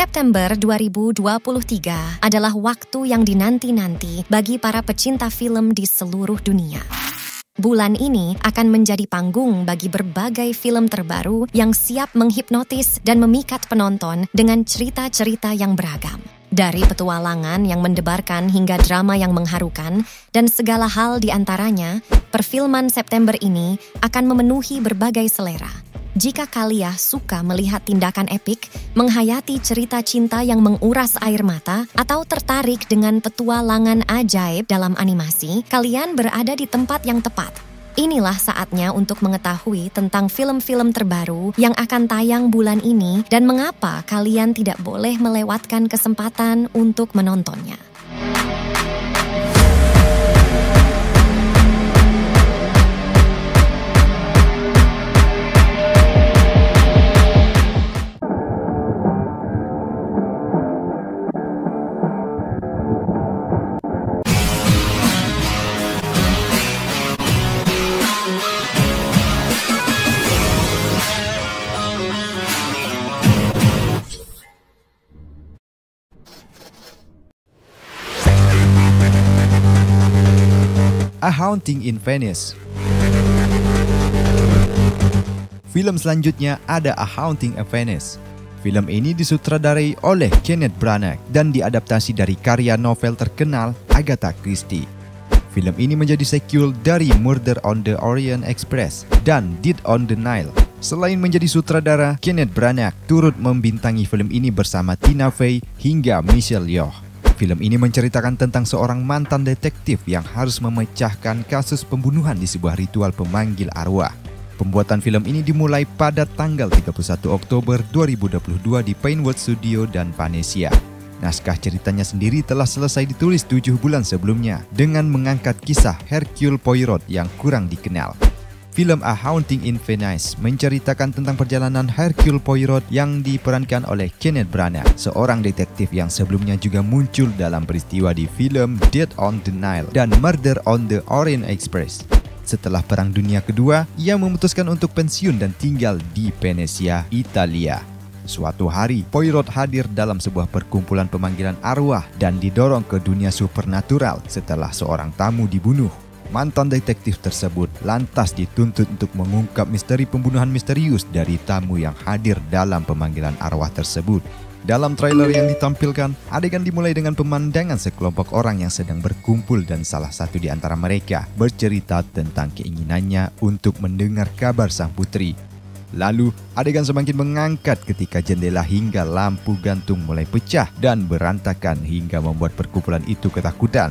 September 2023 adalah waktu yang dinanti-nanti bagi para pecinta film di seluruh dunia. Bulan ini akan menjadi panggung bagi berbagai film terbaru yang siap menghipnotis dan memikat penonton dengan cerita-cerita yang beragam. Dari petualangan yang mendebarkan hingga drama yang mengharukan, dan segala hal di antaranya, perfilman September ini akan memenuhi berbagai selera. Jika kalian suka melihat tindakan epik, menghayati cerita cinta yang menguras air mata, atau tertarik dengan petualangan ajaib dalam animasi, kalian berada di tempat yang tepat. Inilah saatnya untuk mengetahui tentang film-film terbaru yang akan tayang bulan ini dan mengapa kalian tidak boleh melewatkan kesempatan untuk menontonnya. A Haunting in Venice. Film selanjutnya ada A Haunting in Venice. Film ini disutradarai oleh Kenneth Branagh dan diadaptasi dari karya novel terkenal Agatha Christie. Film ini menjadi sequel dari Murder on the Orient Express dan Dead on the Nile. Selain menjadi sutradara, Kenneth Branagh turut membintangi film ini bersama Tina Fey hingga Michelle Yeoh. Film ini menceritakan tentang seorang mantan detektif yang harus memecahkan kasus pembunuhan di sebuah ritual pemanggil arwah. Pembuatan film ini dimulai pada tanggal 31 Oktober 2022 di Pinewood Studio dan Venezia. Naskah ceritanya sendiri telah selesai ditulis 7 bulan sebelumnya dengan mengangkat kisah Hercule Poirot yang kurang dikenal. Film A Haunting in Venice menceritakan tentang perjalanan Hercule Poirot yang diperankan oleh Kenneth Branagh, seorang detektif yang sebelumnya juga muncul dalam peristiwa di film Dead on the Nile dan Murder on the Orient Express. Setelah Perang Dunia Kedua, ia memutuskan untuk pensiun dan tinggal di Venezia, Italia. Suatu hari, Poirot hadir dalam sebuah perkumpulan pemanggilan arwah dan didorong ke dunia supernatural setelah seorang tamu dibunuh. Mantan detektif tersebut lantas dituntut untuk mengungkap misteri pembunuhan misterius dari tamu yang hadir dalam pemanggilan arwah tersebut. Dalam trailer yang ditampilkan, adegan dimulai dengan pemandangan sekelompok orang yang sedang berkumpul dan salah satu di antara mereka bercerita tentang keinginannya untuk mendengar kabar sang putri. Lalu, adegan semakin mengangkat ketika jendela hingga lampu gantung mulai pecah dan berantakan hingga membuat perkumpulan itu ketakutan.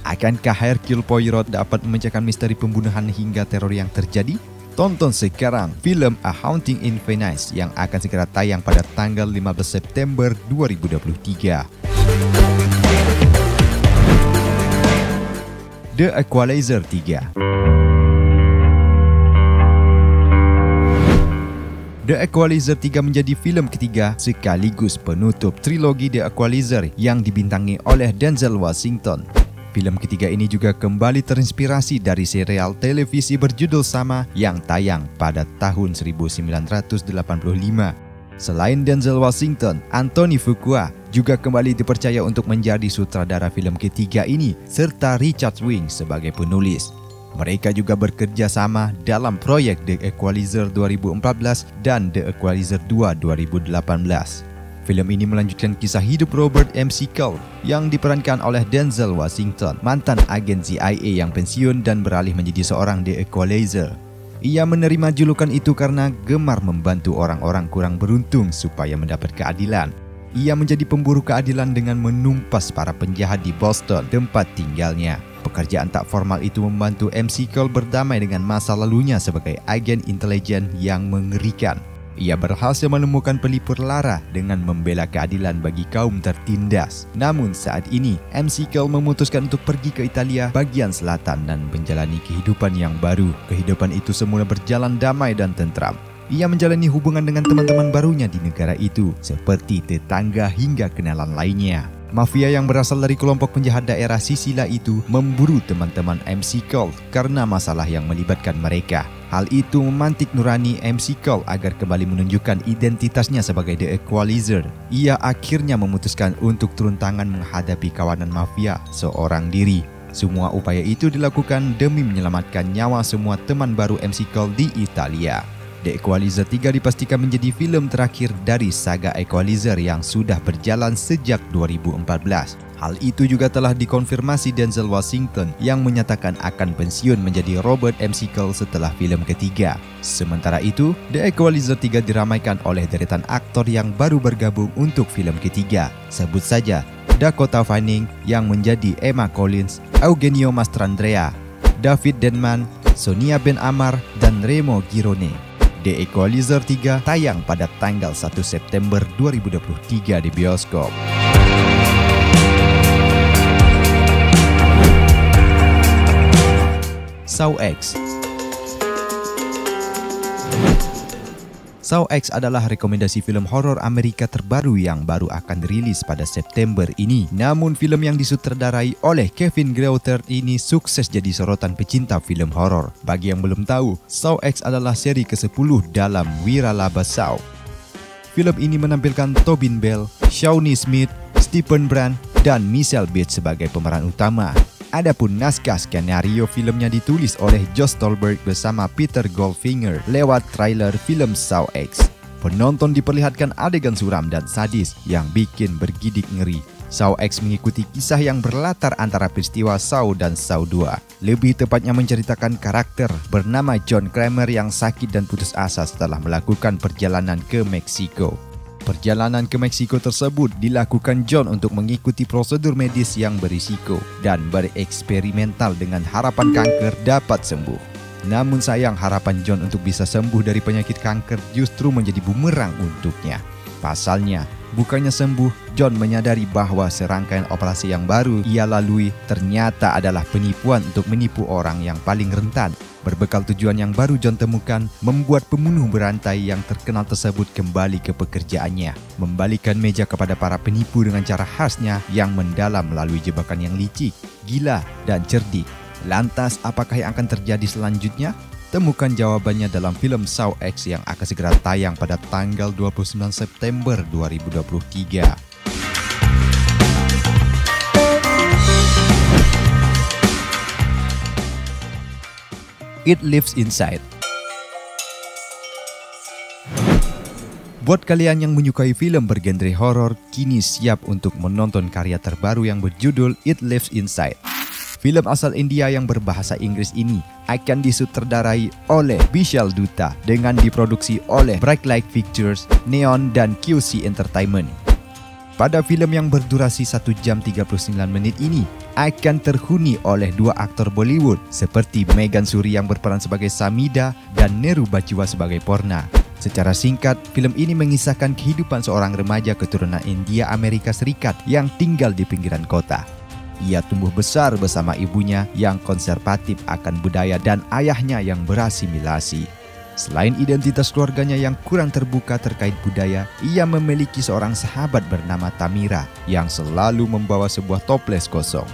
Akankah Hercule Poirot dapat memecahkan misteri pembunuhan hingga teror yang terjadi? Tonton sekarang film A Haunting in Venice yang akan segera tayang pada tanggal 15 September 2023. The Equalizer 3. The Equalizer 3 menjadi film ketiga sekaligus penutup trilogi The Equalizer yang dibintangi oleh Denzel Washington. Film ketiga ini juga kembali terinspirasi dari serial televisi berjudul sama yang tayang pada tahun 1985. Selain Denzel Washington, Anthony Fuqua juga kembali dipercaya untuk menjadi sutradara film ketiga ini serta Richard Wing sebagai penulis. Mereka juga bekerja sama dalam proyek The Equalizer 2014 dan The Equalizer 2 2018. Film ini melanjutkan kisah hidup Robert McCall yang diperankan oleh Denzel Washington, mantan agen CIA yang pensiun dan beralih menjadi seorang The Equalizer. Ia menerima julukan itu karena gemar membantu orang-orang kurang beruntung supaya mendapat keadilan. Ia menjadi pemburu keadilan dengan menumpas para penjahat di Boston, tempat tinggalnya. Pekerjaan tak formal itu membantu McCall berdamai dengan masa lalunya sebagai agen intelijen yang mengerikan. Ia berhasil menemukan pelipur lara dengan membela keadilan bagi kaum tertindas. Namun saat ini, McCall memutuskan untuk pergi ke Italia bagian selatan dan menjalani kehidupan yang baru. Kehidupan itu semula berjalan damai dan tentram. Ia menjalani hubungan dengan teman-teman barunya di negara itu, seperti tetangga hingga kenalan lainnya. Mafia yang berasal dari kelompok penjahat daerah Sisilia itu memburu teman-teman McCall karena masalah yang melibatkan mereka. Hal itu memantik nurani MC Cole agar kembali menunjukkan identitasnya sebagai The Equalizer. Ia akhirnya memutuskan untuk turun tangan menghadapi kawanan mafia seorang diri. Semua upaya itu dilakukan demi menyelamatkan nyawa semua teman baru MC Cole di Italia. The Equalizer 3 dipastikan menjadi filem terakhir dari saga Equalizer yang sudah berjalan sejak 2014. Hal itu juga telah dikonfirmasi Denzel Washington yang menyatakan akan pensiun menjadi Robert MC Cole setelah filem ketiga. Sementara itu, The Equalizer 3 diramaikan oleh deretan aktor yang baru bergabung untuk filem ketiga. Sebut saja Dakota Fanning yang menjadi Emma Collins, Eugenio Mastrandrea, David Denman, Sonia Ben Amar, dan Remo Girone. The Equalizer 3 tayang pada tanggal 1 September 2023 di bioskop. Saw X. Saw X adalah rekomendasi film horor Amerika terbaru yang baru akan dirilis pada September ini. Namun film yang disutradarai oleh Kevin Greutert ini sukses jadi sorotan pecinta film horor. Bagi yang belum tahu, Saw X adalah seri ke-10 dalam wiralaba Saw. Film ini menampilkan Tobin Bell, Shawnee Smith, Stephen Brand, dan Michelle Bates sebagai pemeran utama. Adapun naskah skenario filmnya ditulis oleh Josh Stolberg bersama Peter Goldfinger lewat trailer film Saw X. Penonton diperlihatkan adegan suram dan sadis yang bikin bergidik ngeri. Saw X mengikuti kisah yang berlatar antara peristiwa Saw dan Saw 2. Lebih tepatnya menceritakan karakter bernama John Kramer yang sakit dan putus asa setelah melakukan perjalanan ke Meksiko. Perjalanan ke Meksiko tersebut dilakukan John untuk mengikuti prosedur medis yang berisiko dan bereksperimental dengan harapan kanker dapat sembuh. Namun sayang, harapan John untuk bisa sembuh dari penyakit kanker justru menjadi bumerang untuknya. Pasalnya, bukannya sembuh, John menyadari bahwa serangkaian operasi yang baru ia lalui ternyata adalah penipuan untuk menipu orang yang paling rentan. Berbekal tujuan yang baru John temukan, membuat pembunuh berantai yang terkenal tersebut kembali ke pekerjaannya, membalikan meja kepada para penipu dengan cara khasnya yang mendalam melalui jebakan yang licik, gila, dan cerdik. Lantas, apakah yang akan terjadi selanjutnya? Temukan jawabannya dalam film Saw X yang akan segera tayang pada tanggal 29 September 2023. It Lives Inside. Buat kalian yang menyukai film bergenre horor, kini siap untuk menonton karya terbaru yang berjudul It Lives Inside. Film asal India yang berbahasa Inggris ini akan disutradarai oleh Vishal Dutta dengan diproduksi oleh Brightlight Pictures, Neon, dan QC Entertainment. Pada film yang berdurasi 1 jam 39 menit ini akan terhuni oleh dua aktor Bollywood seperti Meghan Suri yang berperan sebagai Samida dan Neru Bajwa sebagai Porna. Secara singkat, film ini mengisahkan kehidupan seorang remaja keturunan India Amerika Serikat yang tinggal di pinggiran kota. Ia tumbuh besar bersama ibunya yang konservatif akan budaya dan ayahnya yang berasimilasi. Selain identitas keluarganya yang kurang terbuka terkait budaya, ia memiliki seorang sahabat bernama Tamira yang selalu membawa sebuah toples kosong.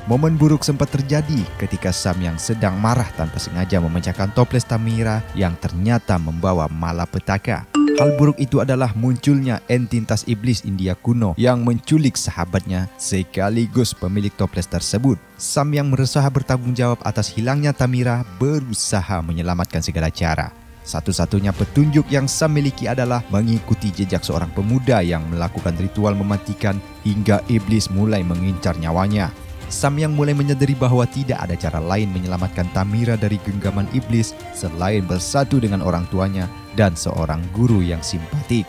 Momen buruk sempat terjadi ketika Sam yang sedang marah tanpa sengaja memecahkan toples Tamira yang ternyata membawa malapetaka. Hal buruk itu adalah munculnya entitas iblis India kuno yang menculik sahabatnya sekaligus pemilik toples tersebut. Sam yang berusaha bertanggung jawab atas hilangnya Tamira berusaha menyelamatkan segala cara. Satu-satunya petunjuk yang Sam miliki adalah mengikuti jejak seorang pemuda yang melakukan ritual mematikan hingga iblis mulai mengincar nyawanya. Sam yang mulai menyadari bahwa tidak ada cara lain menyelamatkan Tamira dari genggaman iblis selain bersatu dengan orang tuanya dan seorang guru yang simpatik.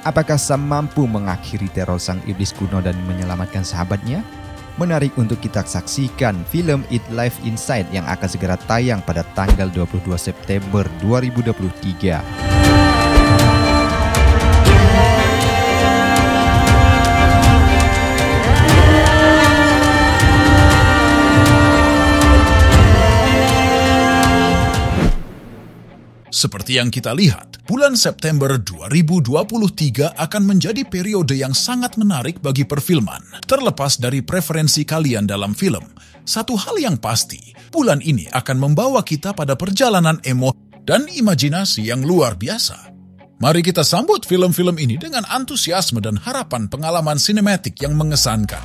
Apakah Sam mampu mengakhiri teror sang iblis kuno dan menyelamatkan sahabatnya? Menarik untuk kita saksikan film It Lives Inside yang akan segera tayang pada tanggal 22 September 2023. Seperti yang kita lihat, bulan September 2023 akan menjadi periode yang sangat menarik bagi perfilman. Terlepas dari preferensi kalian dalam film, satu hal yang pasti, bulan ini akan membawa kita pada perjalanan dan imajinasi yang luar biasa. Mari kita sambut film-film ini dengan antusiasme dan harapan pengalaman sinematik yang mengesankan.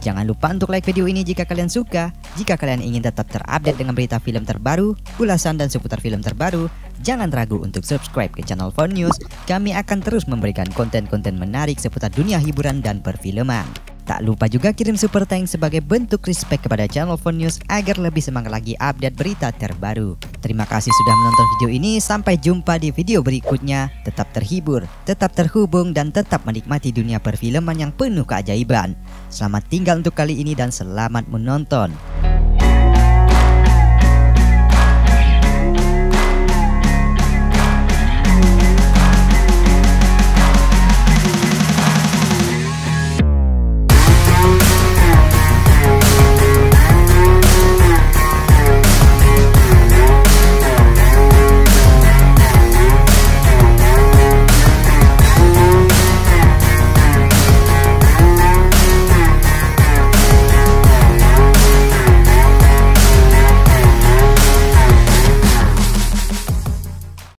Jangan lupa untuk like video ini jika kalian suka. Jika kalian ingin tetap terupdate dengan berita film terbaru, ulasan dan seputar film terbaru, jangan ragu untuk subscribe ke channel Phone News. Kami akan terus memberikan konten-konten menarik seputar dunia hiburan dan perfilman. Tak lupa juga kirim super thanks sebagai bentuk respect kepada channel Phone News agar lebih semangat lagi update berita terbaru. Terima kasih sudah menonton video ini. Sampai jumpa di video berikutnya. Tetap terhibur, tetap terhubung, dan tetap menikmati dunia perfilman yang penuh keajaiban. Selamat tinggal untuk kali ini dan selamat menonton.